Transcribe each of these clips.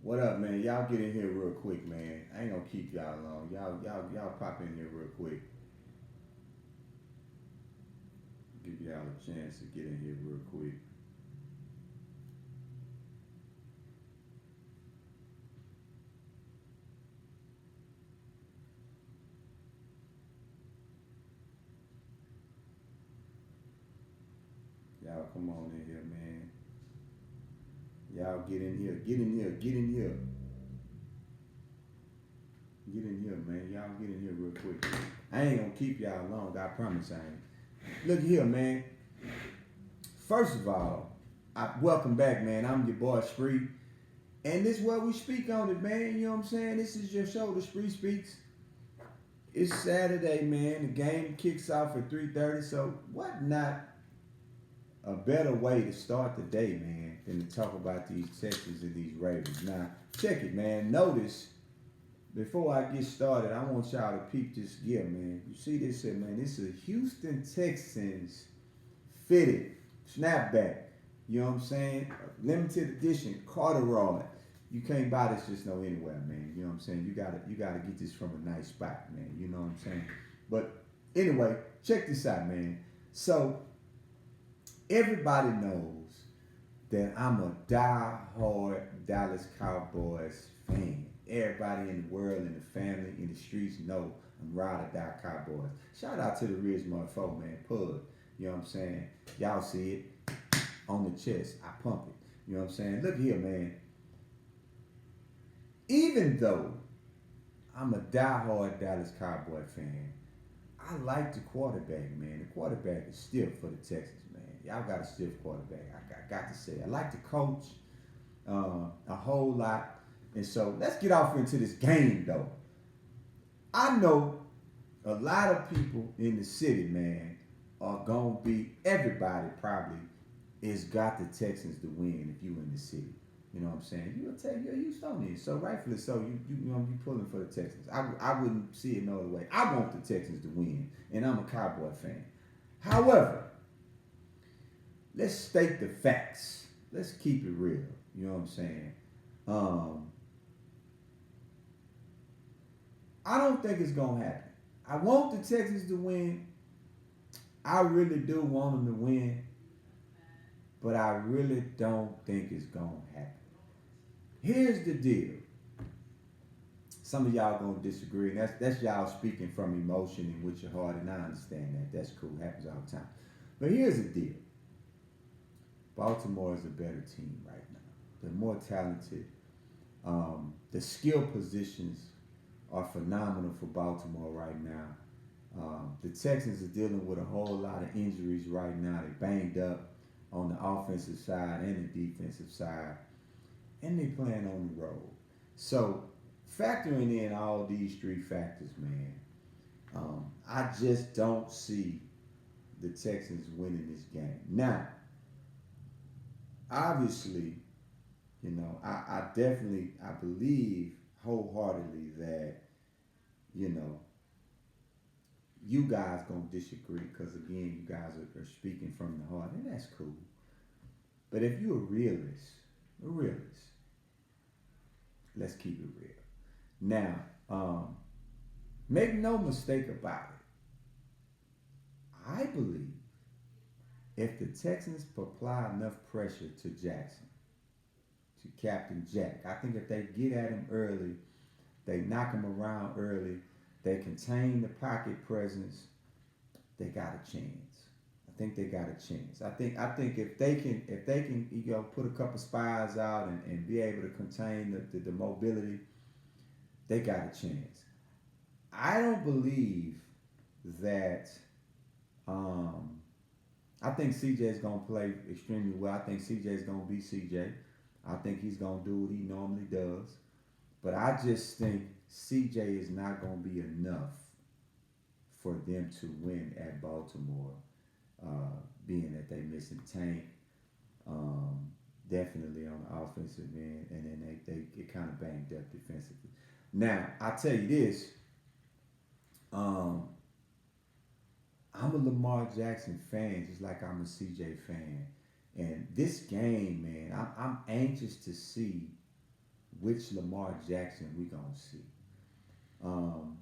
What up, man? Y'all get in here real quick, man. I ain't gonna keep y'all long. Y'all pop in here real quick. Give y'all a chance to get in here real quick. Y'all come on in here, man. Y'all get in here. Get in here. Get in here. Get in here, man. Y'all get in here real quick. I ain't gonna keep y'all long. I promise I ain't. Look here, man. First of all, welcome back, man. I'm your boy Spree. And this is where we speak on it, man. You know what I'm saying? This is your show, The Spree Speaks. It's Saturday, man. The game kicks off at 3:30. So what not a better way to start the day, man, than to talk about these Texans and these Ravens. Now, check it, man. Notice, before I get started, I want y'all to peep this gear, man. You see this here, man? This is a Houston Texans fitted snapback. You know what I'm saying? Limited edition, corduroy. You can't buy this just no anywhere, man. You know what I'm saying? You gotta get this from a nice spot, man. You know what I'm saying? But anyway, check this out, man. So everybody knows that I'm a die-hard Dallas Cowboys fan. Everybody in the world, in the family, in the streets know I'm ride or die Cowboys. Shout out to the Ridge motherfucker, man. Pug. You know what I'm saying? Y'all see it on the chest. I pump it. You know what I'm saying? Look here, man. Even though I'm a die-hard Dallas Cowboy fan, I like the quarterback, man. The quarterback is stiff for the Texans, man. Y'all got a stiff quarterback. I got to say. I like the coach a whole lot. And so let's get off into this game, though. I know a lot of people in the city, man, are going to be, everybody probably is got the Texans to win if you in the city. You know what I'm saying? You'll tell you're Houstonian, so rightfully so. You pulling for the Texans. I wouldn't see it no other way. I want the Texans to win, and I'm a Cowboy fan. However, let's state the facts. Let's keep it real. You know what I'm saying? Um, I don't think it's gonna happen. I want the Texans to win. I really do want them to win, but I really don't think it's gonna happen. Here's the deal. Some of y'all gonna disagree. And that's y'all speaking from emotion and with your heart, and I understand that. That's cool. Happens all the time. But here's the deal. Baltimore is a better team right now. They're more talented. The skill positions are phenomenal for Baltimore right now. The Texans are dealing with a whole lot of injuries right now. They're banged up on the offensive side and the defensive side, and they playing on the road. So factoring in all these three factors, man, I just don't see the Texans winning this game. Now, obviously, I definitely I believe wholeheartedly that you know you guys gonna disagree because again you guys are speaking from the heart and that's cool. But if you're a realist, let's keep it real. Now, make no mistake about it. I believe if the Texans apply enough pressure to Jackson, to Captain Jack, I think if they get at him early, they knock him around early, they contain the pocket presence, they got a chance. I think they got a chance. I think if they can put a couple spies out and be able to contain the mobility, they got a chance. I don't believe that um, I think CJ is gonna play extremely well. I think CJ is gonna be CJ. I think he's gonna do what he normally does. But I just think CJ is not gonna be enough for them to win at Baltimore, being that they missing Tank, um, definitely on the offensive end, and then they get kind of banged up defensively. Now I tell you this, um, I'm a Lamar Jackson fan, just like I'm a CJ fan, and this game, man, I'm anxious to see which Lamar Jackson we gonna see. Um,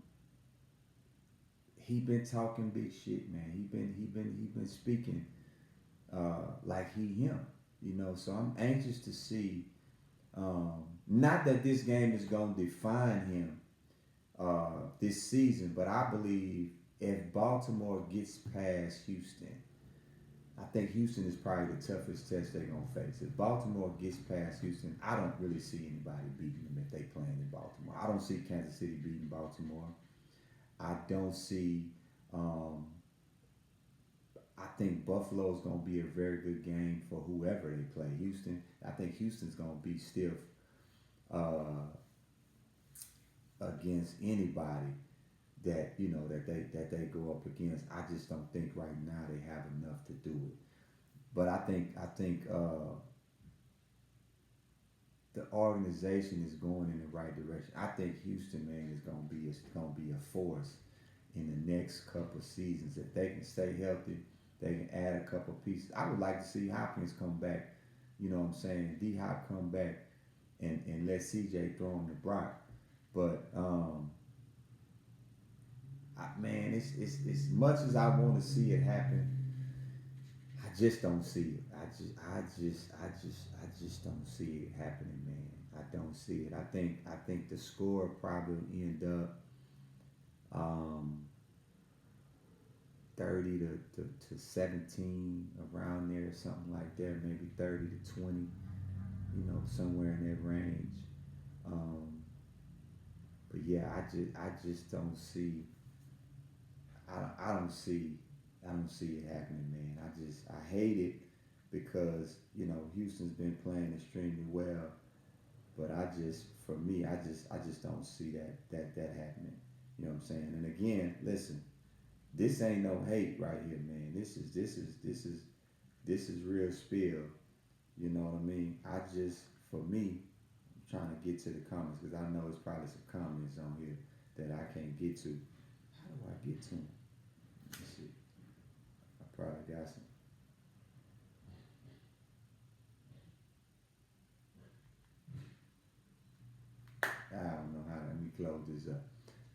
he been talking big shit, man. He been speaking like he him. So I'm anxious to see. Not that this game is gonna define him this season, but I believe if Baltimore gets past Houston, I think Houston is probably the toughest test they're gonna face. If Baltimore gets past Houston, I don't really see anybody beating them if they playing in Baltimore. I don't see Kansas City beating Baltimore. I don't see. Um, I think Buffalo's gonna be a very good game for whoever they play. Houston, I think Houston's gonna be stiff uh, against anybody that they go up against. I just don't think right now they have enough to do it. But I think the organization is going in the right direction. I think Houston, man, is gonna be a force in the next couple of seasons if they can stay healthy. They can add a couple of pieces. I would like to see Hopkins come back. You know what I'm saying? D Hop come back and let CJ throw him the Brock. But man, it's as much as I want to see it happen, I just don't see it. I just don't see it happening, man. I don't see it. I think the score probably will end up 30 to 17 around there, something like that, maybe 30 to 20, somewhere in that range. Um, but yeah, I just don't see. I don't see it happening, man. I hate it because Houston's been playing extremely well, but for me, I just don't see that happening. You know what I'm saying? And again, listen, this ain't no hate right here, man. This is real spill. You know what I mean? For me, I'm trying to get to the comments because I know it's probably some comments on here that I can't get to. How do I get to them? Let's see. I probably got some. I don't know how. Let me close this up.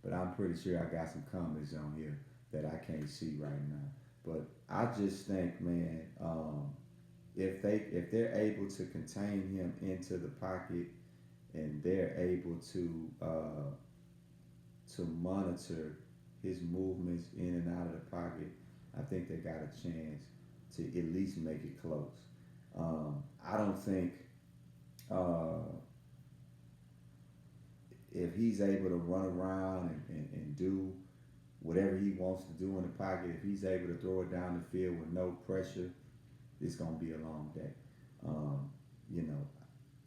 But I'm pretty sure I got some comments on here that I can't see right now. But I just think, man, if they're able to contain him into the pocket and they're able to monitor his movements in and out of the pocket, I think they got a chance to at least make it close. I don't think uh, if he's able to run around and do whatever he wants to do in the pocket, if he's able to throw it down the field with no pressure, it's going to be a long day. Um, you know,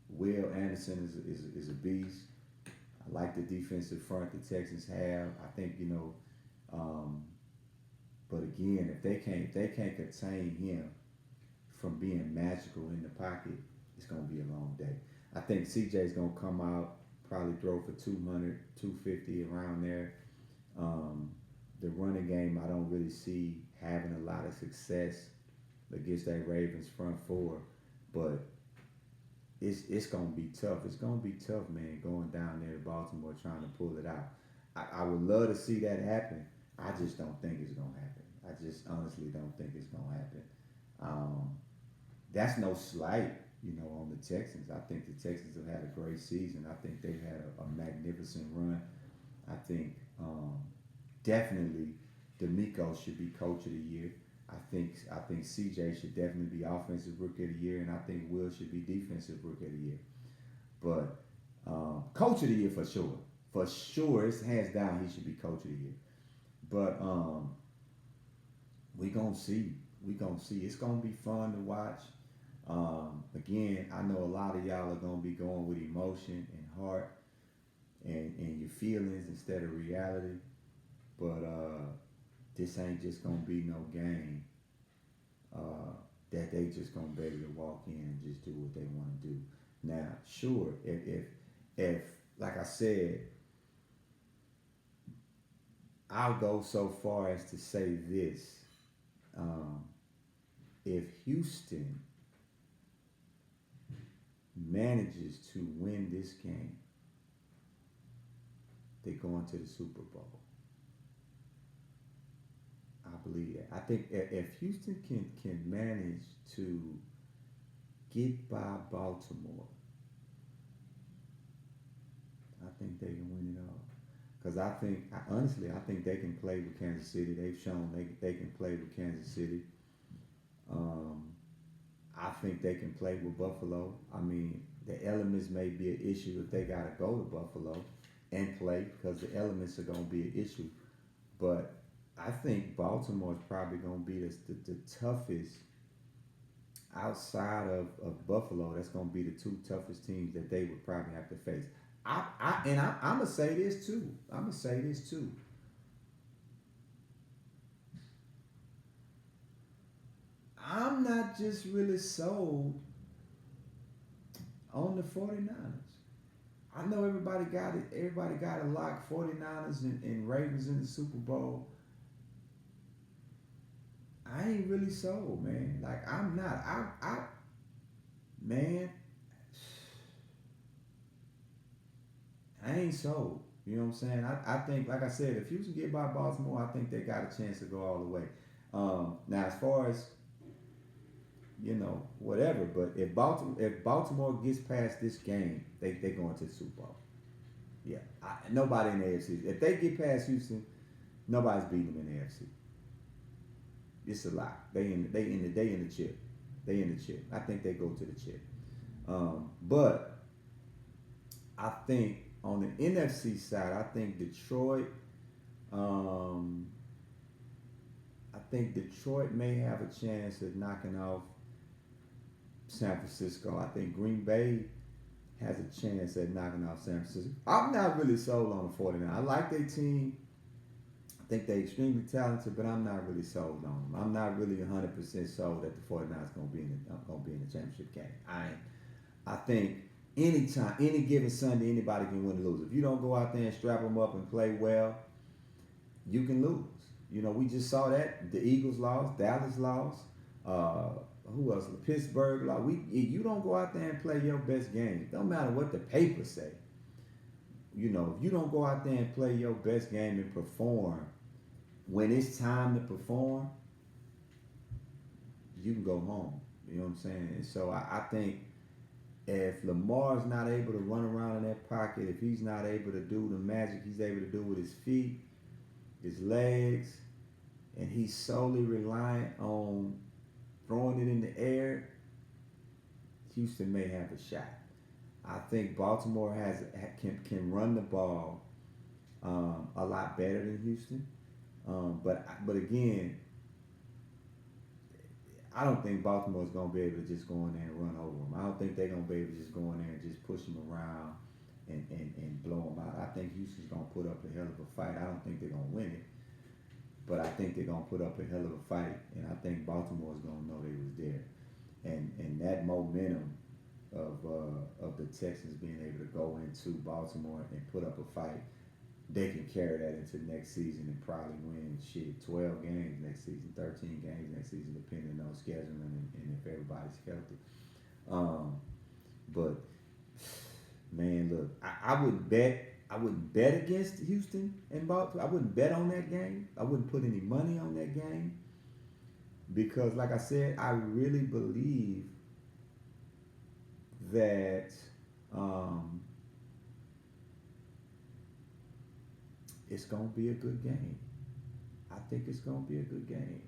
Will Anderson is a beast. I like the defensive front the Texans have. I think um, but again, if they can't contain him from being magical in the pocket, it's gonna be a long day. I think CJ's gonna come out, probably throw for 200, 250 around there. Um, the running game, I don't really see having a lot of success against that Ravens front four, but it's gonna be tough. It's gonna be tough, man, going down there to Baltimore trying to pull it out. I would love to see that happen. I just don't think it's gonna happen. I just honestly don't think it's gonna happen. Um, that's no slight, on the Texans. I think the Texans have had a great season. I think they've had a magnificent run. I think definitely D'Amico should be Coach of the Year. I think CJ should definitely be Offensive Rookie of the Year, and I think Will should be Defensive Rookie of the Year. But Coach of the Year for sure. For sure, it's hands down he should be Coach of the Year. But we gonna see. We gonna see. It's gonna be fun to watch. Again, I know a lot of y'all are gonna be going with emotion and heart and your feelings instead of reality. But this ain't just gonna be no game that they just gonna be able to walk in and just do what they want to do. Now, sure, if like I said, I'll go so far as to say this: if Houston manages to win this game, they're going to the Super Bowl. I believe that. I think if Houston can manage to get by Baltimore, I think they can win it all. Because honestly, I think they can play with Kansas City. They've shown they can play with Kansas City. Um, I think they can play with Buffalo. I mean, the elements may be an issue if they got to go to Buffalo and play because the elements are going to be an issue. But I think Baltimore is probably going to be the toughest outside of Buffalo. That's going to be the two toughest teams that they would probably have to face. I'm gonna say this too. I'm not just really sold on the 49ers. I know everybody got it. Everybody got a lock 49ers and Ravens in the Super Bowl. I ain't really sold, man. Like I'm not. Man, I ain't sold. You know what I'm saying? I think, like I said, if Houston get by Baltimore, I think they got a chance to go all the way. Now, as far as whatever, but if Baltimore gets past this game, they going to the Super Bowl. Yeah, nobody in the AFC. If they get past Houston, nobody's beating them in the AFC. It's a lot. They in the chip. They in the chip. I think they go to the chip. But I think on the NFC side, I think Detroit. I think Detroit may have a chance of knocking off San Francisco. I think Green Bay has a chance at knocking off San Francisco. I'm not really sold on the 49ers. I like their team. I think they're extremely talented, but I'm not really sold on them. I'm not really 100% sold that the 49ers going to be in the championship game. I think anytime, any given Sunday, anybody can win or lose. If you don't go out there and strap them up and play well, you can lose. We just saw that. The Eagles lost. Dallas lost. Who else? Pittsburgh lost. You don't go out there and play your best game. Don't matter what the papers say. If you don't go out there and play your best game and perform when it's time to perform, you can go home. You know what I'm saying? And so I think if Lamar's not able to run around in that pocket, if he's not able to do the magic he's able to do with his feet, his legs, and he's solely reliant on throwing it in the air, Houston may have a shot. I think Baltimore can run the ball a lot better than Houston, but again, I don't think Baltimore's going to be able to just go in there and run over them. I don't think they're going to be able to just go in there and just push them around and blow them out. I think Houston's going to put up a hell of a fight. I don't think they're going to win it, but I think they're going to put up a hell of a fight, and I think Baltimore's going to know they was there. And that momentum of the Texans being able to go into Baltimore and put up a fight, they can carry that into next season and probably win 12 games next season, 13 games next season, depending on scheduling and if everybody's healthy. But man, look, I wouldn't bet against Houston and Baltimore. I wouldn't bet on that game. I wouldn't put any money on that game because, like I said, I really believe that it's going to be a good game. I think it's going to be a good game.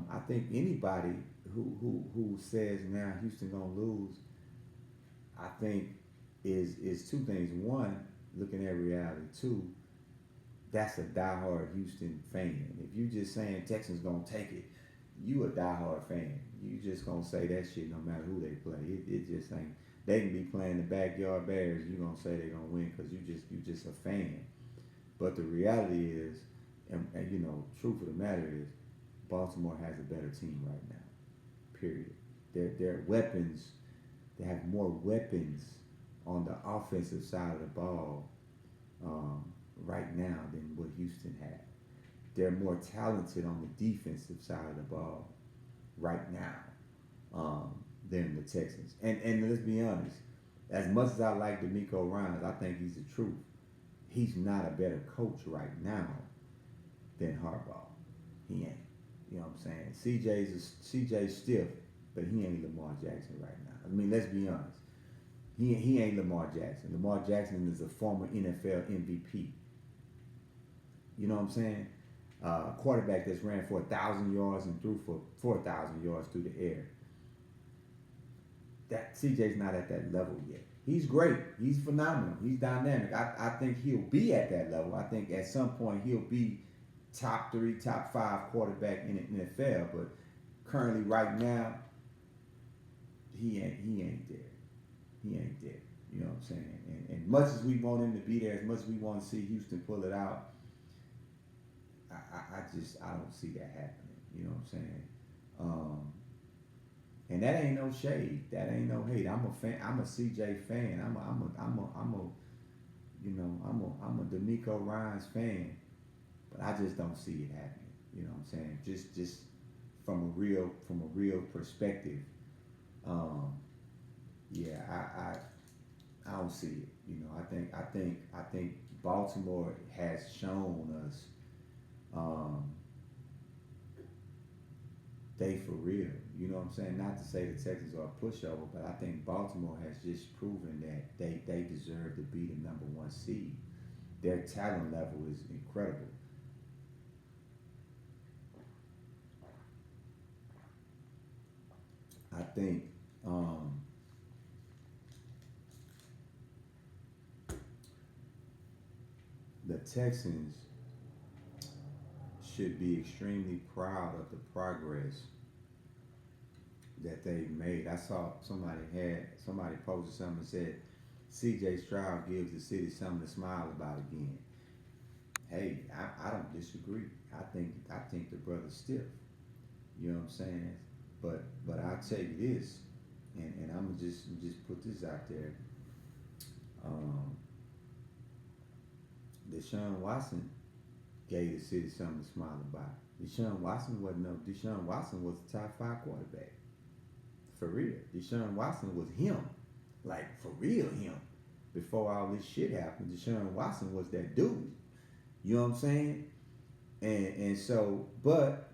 I think anybody who says now Houston going to lose, I think is two things. One, looking at reality. Two, that's a diehard Houston fan. If you just saying Texans going to take it, you a diehard fan. You just going to say that shit no matter who they play. It just ain't. They can be playing the backyard Bears. You going to say they're going to win because you just a fan. But the reality is, and truth of the matter is, Baltimore has a better team right now. Period. Their weapons, they have more weapons on the offensive side of the ball right now than what Houston had. They're more talented on the defensive side of the ball right now than the Texans. And let's be honest, as much as I like D'Amico Ryans, I think he's the truth. He's not a better coach right now than Harbaugh. He ain't. You know what I'm saying? CJ's stiff, but he ain't Lamar Jackson right now. I mean, let's be honest. He ain't Lamar Jackson. Lamar Jackson is a former NFL MVP. You know what I'm saying? Quarterback that's ran for 1,000 yards and threw for 4,000 yards through the air. That CJ's not at that level yet. He's great. He's phenomenal. He's dynamic. I think he'll be at that level. I think at some point he'll be top 3, top 5 quarterback in the NFL. But currently, right now, he ain't there. He ain't there. You know what I'm saying? And much as we want him to be there, as much as we want to see Houston pull it out, I don't see that happening. You know what I'm saying? And that ain't no shade. That ain't no hate. I'm a fan. I'm a CJ fan. I'm a D'Amico Ryans fan. But I just don't see it happening. You know what I'm saying? Just from a real perspective. I don't see it. You know, I think Baltimore has shown us they for real. You know what I'm saying? Not to say the Texans are a pushover, but I think Baltimore has just proven that they deserve to be the #1 seed. Their talent level is incredible. I think the Texans should be extremely proud of the progress that they've made. I saw somebody posted something and said C.J. Stroud gives the city something to smile about again. Hey, I don't disagree. I think the brother's stiff. You know what I'm saying? But I'll tell you this, and I'm gonna just put this out there. Deshaun Watson gave the city something to smile about. Deshaun Watson was the top 5 quarterback. For real. Deshaun Watson was him. Like, for real him. Before all this shit happened, Deshaun Watson was that dude. You know what I'm saying? And so, but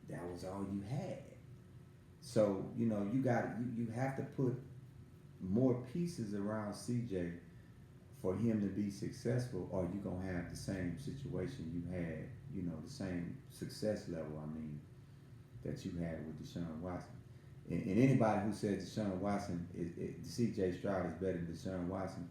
that was all you had. So, you know, you have to put more pieces around CJ for him to be successful, or you're going to have the same situation you had, you know, the same success level, that you had with Deshaun Watson. And anybody who says Deshaun Watson, C.J. Stroud is better than Deshaun Watson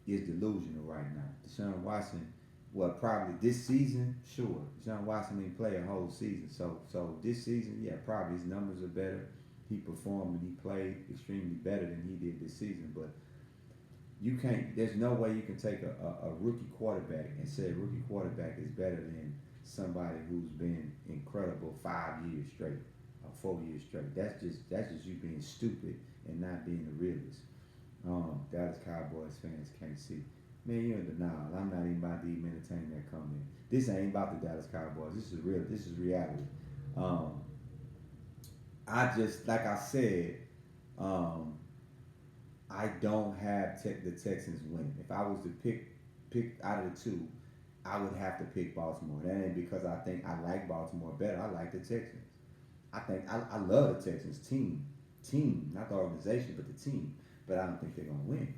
is delusional right now. Deshaun Watson, well, probably this season, sure. Deshaun Watson didn't play a whole season. So this season, yeah, probably his numbers are better. He performed and he played extremely better than he did this season, but there's no way you can take a rookie quarterback and say a rookie quarterback is better than somebody who's been incredible 5 years straight or 4 years straight. That's just you being stupid and not being the realist. Dallas Cowboys fans can't see. Man, you're in denial. I'm not even about to even entertain that comment. This ain't about the Dallas Cowboys. This is real. This is reality. I just, like I said, I don't have the Texans winning. If I was to pick out of the two, I would have to pick Baltimore. That ain't because I think I like Baltimore better. I like the Texans. I love the Texans team, not the organization, but the team. But I don't think they're gonna win.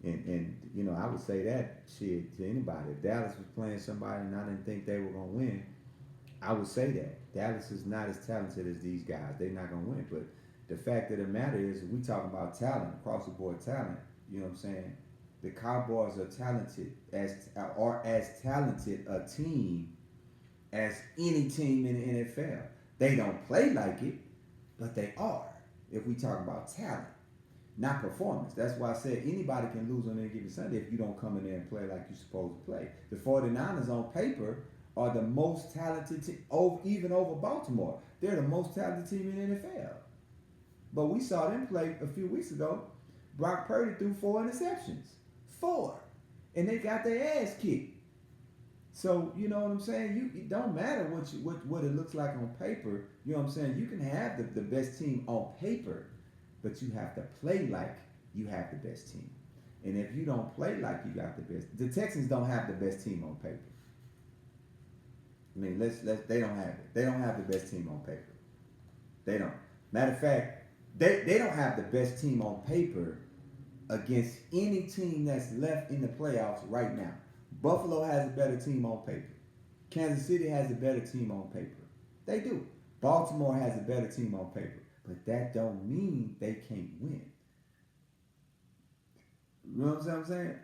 And you know, I would say that shit to anybody. If Dallas was playing somebody and I didn't think they were gonna win, I would say that. Dallas is not as talented as these guys. They're not gonna win. But the fact of the matter is, we talking about talent, across the board talent. You know what I'm saying? The Cowboys are talented as talented a team as any team in the NFL. They don't play like it, but they are. If we talk about talent, not performance. That's why I said anybody can lose on any given Sunday if you don't come in there and play like you're supposed to play. The 49ers on paper are the most talented team, even over Baltimore. They're the most talented team in the NFL. But we saw them play a few weeks ago. Brock Purdy threw 4 interceptions. 4. And they got their ass kicked. So you know what I'm saying? It don't matter what it looks like on paper. You know what I'm saying? You can have the best team on paper, but you have to play like you have the best team. And if you don't play like you got the best, the Texans don't have the best team on paper. I mean, let's they don't have it. They don't have the best team on paper. They don't. Matter of fact, they don't have the best team on paper against any team that's left in the playoffs right now. Buffalo has a better team on paper. Kansas City has a better team on paper. They do. Baltimore has a better team on paper. But that don't mean they can't win. You know what I'm saying?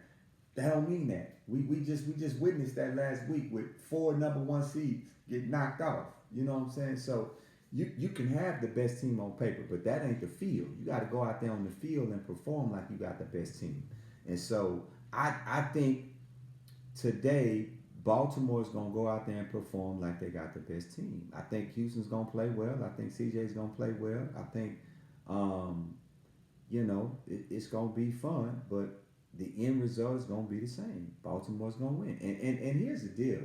That don't mean that. We just witnessed that last week with 4 number 1 seeds get knocked off. You know what I'm saying? So you can have the best team on paper, but that ain't the field. You got to go out there on the field and perform like you got the best team. And so I think today Baltimore's gonna go out there and perform like they got the best team. I think Houston's gonna play well. I think CJ's gonna play well. I think it's gonna be fun, but the end result is gonna be the same. Baltimore's gonna win. And here's the deal.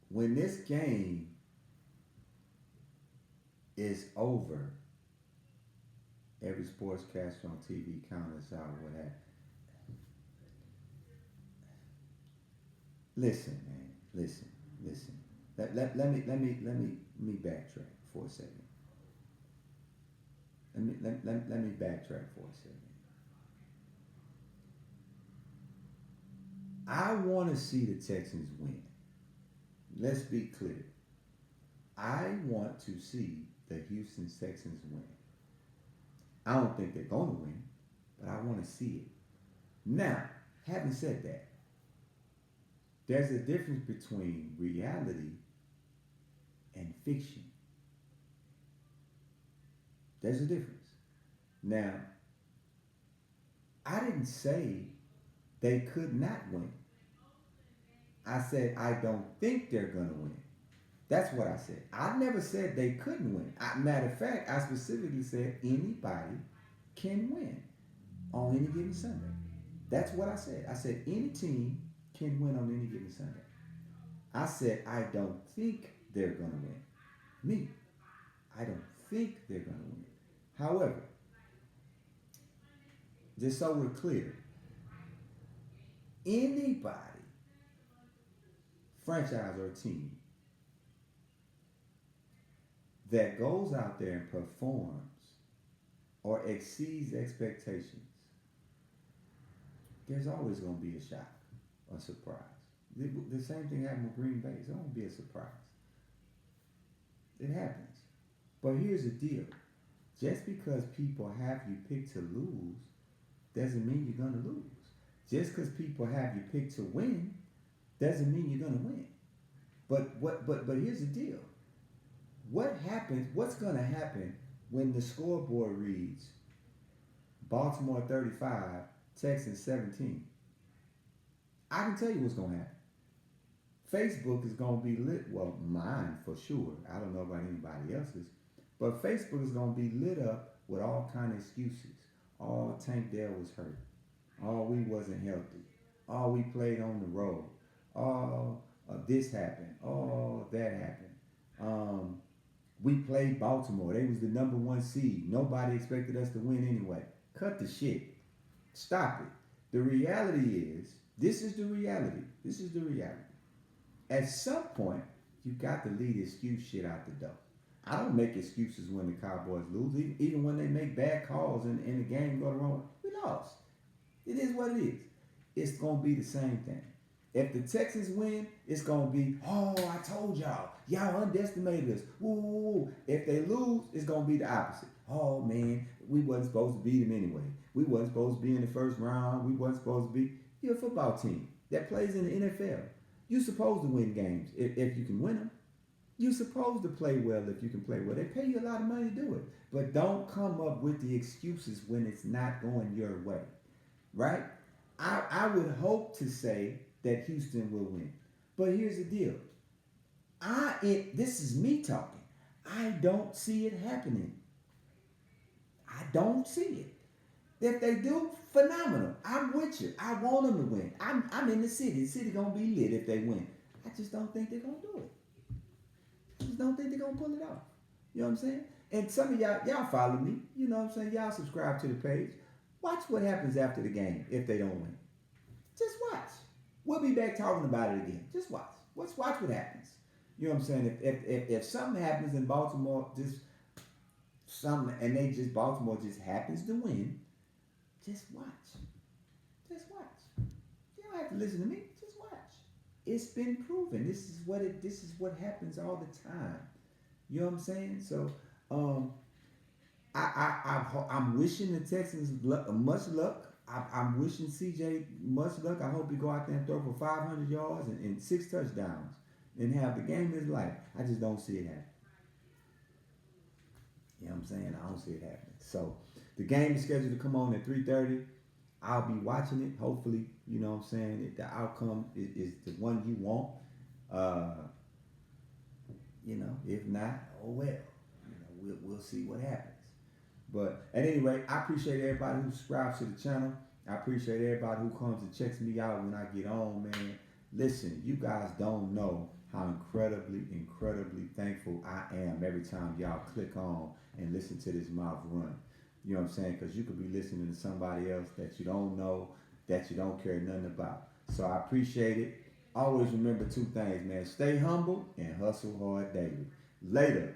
When this game is over, every sportscaster on TV count us out what happened. Listen, man. Listen. Let me backtrack for a second. Let me backtrack for a second. I want to see the Texans win. Let's be clear. I want to see the Houston Texans win. I don't think they're going to win, but I want to see it. Now, having said that, there's a difference between reality and fiction. There's a difference. Now, I didn't say they could not win. I said I don't think they're going to win. That's what I said. I never said they couldn't win. Matter of fact, I specifically said anybody can win on any given Sunday. That's what I said. I said any team can win on any given Sunday. I said I don't think they're going to win. Me, I don't think they're going to win. However, just so we're clear, anybody, franchise or team, that goes out there and performs or exceeds expectations, there's always going to be a shock, a surprise. The same thing happened with Green Bay. It's going to be a surprise. It happens. But here's the deal. Just because people have you picked to lose doesn't mean you're going to lose. Just because people have you picked to win doesn't mean you're going to win. But here's the deal. What's going to happen when the scoreboard reads Baltimore 35, Texans 17? I can tell you what's going to happen. Facebook is going to be lit. Well, mine for sure. I don't know about anybody else's. But Facebook is going to be lit up with all kind of excuses. Oh, Tank Dell was hurt. Oh, we wasn't healthy. Oh, we played on the road. Oh, this happened. Oh, that happened. We played Baltimore. They was the number 1 seed. Nobody expected us to win anyway. Cut the shit. Stop it. The reality is, this is the reality. This is the reality. At some point, you got to leave the excuse shit out the door. I don't make excuses when the Cowboys lose. Even when they make bad calls and the game go the wrong way. We lost. It is what it is. It's going to be the same thing. If the Texans win, it's going to be, oh, I told y'all. Y'all underestimated us. Woo. If they lose, it's going to be the opposite. Oh, man, we wasn't supposed to beat them anyway. We wasn't supposed to be in the first round. We wasn't supposed to be. You're a football team that plays in the NFL. You're supposed to win games if you can win them. You're supposed to play well if you can play well. They pay you a lot of money to do it. But don't come up with the excuses when it's not going your way. Right? I would hope to say that Houston will win. But here's the deal. This is me talking. I don't see it happening. I don't see it. If they do, phenomenal. I'm with you. I want them to win. I'm in the city. The city gonna be lit if they win. I just don't think they're gonna do it. I just don't think they're gonna pull it off. You know what I'm saying? And some of y'all follow me. You know what I'm saying? Y'all subscribe to the page. Watch what happens after the game if they don't win. Just watch. We'll be back talking about it again. Just watch. Let's watch what happens. You know what I'm saying? If something happens in Baltimore, just something, and Baltimore just happens to win, just watch. Just watch. You don't have to listen to me. Just watch. It's been proven. This is what happens all the time. You know what I'm saying? So, I'm wishing the Texans much luck. I'm wishing CJ much luck. I hope he go out there and throw for 500 yards and 6 touchdowns and have the game of his life. I just don't see it happen. You know what I'm saying? I don't see it happening. So the game is scheduled to come on at 3:30. I'll be watching it. Hopefully, you know what I'm saying, if the outcome is the one you want. You know, if not, oh well. You know, we'll see what happens. But at any rate, I appreciate everybody who subscribes to the channel. I appreciate everybody who comes and checks me out when I get on, man. Listen, you guys don't know how incredibly thankful I am every time y'all click on and listen to this mouth run. You know what I'm saying? Because you could be listening to somebody else that you don't know, that you don't care nothing about. So I appreciate it. Always remember 2 things, man. Stay humble and hustle hard daily. Later.